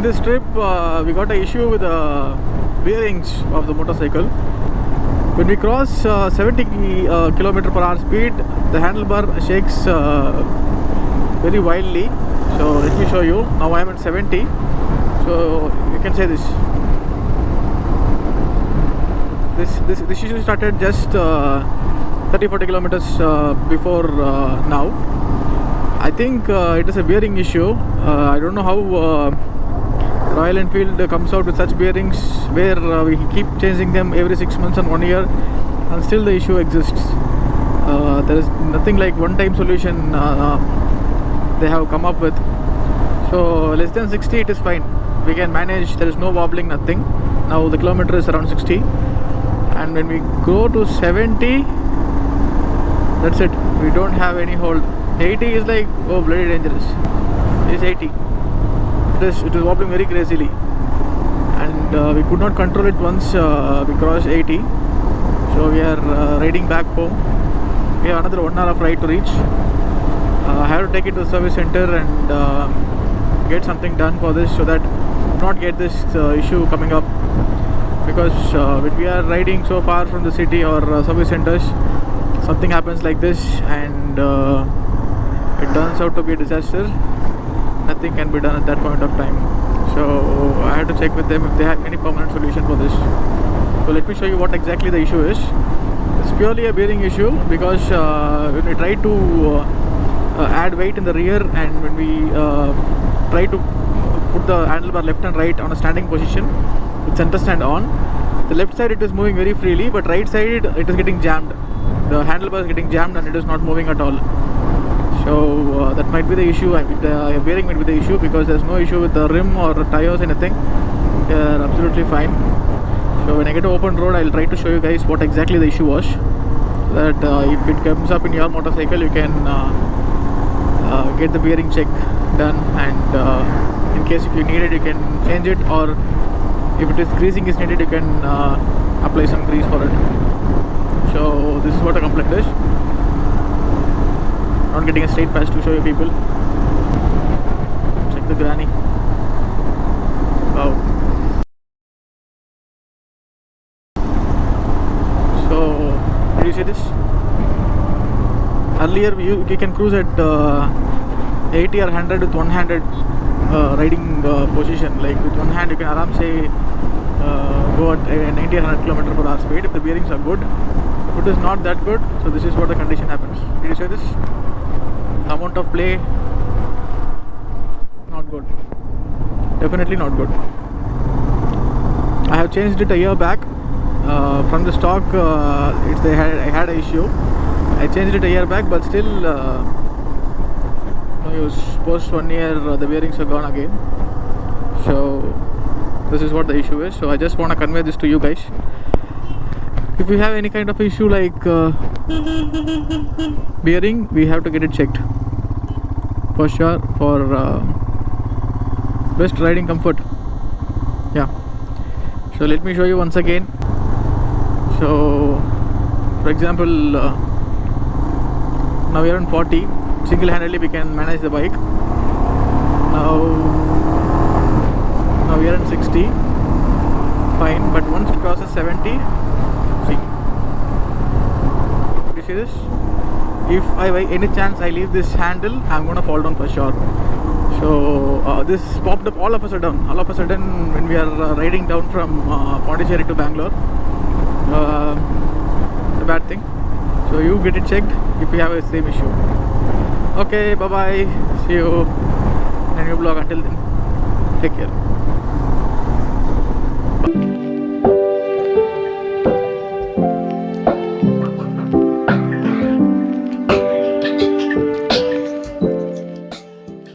this trip we got an issue with the bearings of the motorcycle. When we cross 70 km per hour speed, the handlebar shakes very wildly. So let me show you. Now I am at 70, so you can say this issue started just 30-40 kilometers before now. I think it is a bearing issue. I don't know how Royal Enfield comes out with such bearings where we keep changing them every 6 months and 1 year, and still the issue exists. There is nothing like one-time solution they have come up with. So less than 60 it is fine, we can manage. There is no wobbling, nothing. Now the kilometer is around 60, and when we go to 70, that's it, we don't have any hold. 80 is like, oh, bloody dangerous. It's 80. It is wobbling very crazily, and we could not control it once we crossed 80. So we are riding back home. We have another 1 hour of ride to reach. I have to take it to the service center and get something done for this, so that not get this issue coming up. Because when we are riding so far from the city or service centers, something happens like this, and it turns out to be a disaster. Nothing can be done at that point of time. So I had to check with them if they have any permanent solution for this. So let me show you what exactly the issue is. It's purely a bearing issue, because when we try to add weight in the rear, and when we try to put the handlebar left and right on a standing position with center stand on, the left side it is moving very freely, but right side it is getting jammed. The handlebar is getting jammed and it is not moving at all. So that might be the issue. The bearing might be the issue, because there's no issue with the rim or the tires, anything. They are absolutely fine. So when I get to open road, I'll try to show you guys what exactly the issue was, so that if it comes up in your motorcycle, you can get the bearing check done, and in case if you need it, you can change it, or if it is greasing is needed, you can apply some grease for it. So this is what a complaint is. Not getting a straight patch to show you people. Check the granny. Wow. So did you see this? Earlier you can cruise at 80 or 100 with one-handed riding position. Like with one hand you can aram say go at 90 or 100 km per hour speed if the bearings are good. If it is not that good, so this is what the condition happens. Did you see this? Amount of play, not good. Definitely not good. I have changed it a year back. From the stock, I had an issue. I changed it a year back, but still no use. Post 1 year, the bearings are gone again. So this is what the issue is. So I just want to convey this to you guys. If you have any kind of issue like bearing, we have to get it checked for sure, for best riding comfort. Yeah. So let me show you once again. So for example, now we are on 40. Single-handedly we can manage the bike. Now we are on 60. Fine, but once it crosses 70, see this? If I by any chance I leave this handle, I'm gonna fall down for sure. So this popped up all of a sudden. All of a sudden, when we are riding down from Pondicherry to Bangalore, it's a bad thing. So you get it checked if you have the same issue. Okay, bye bye. See you in a new vlog. Until then, take care.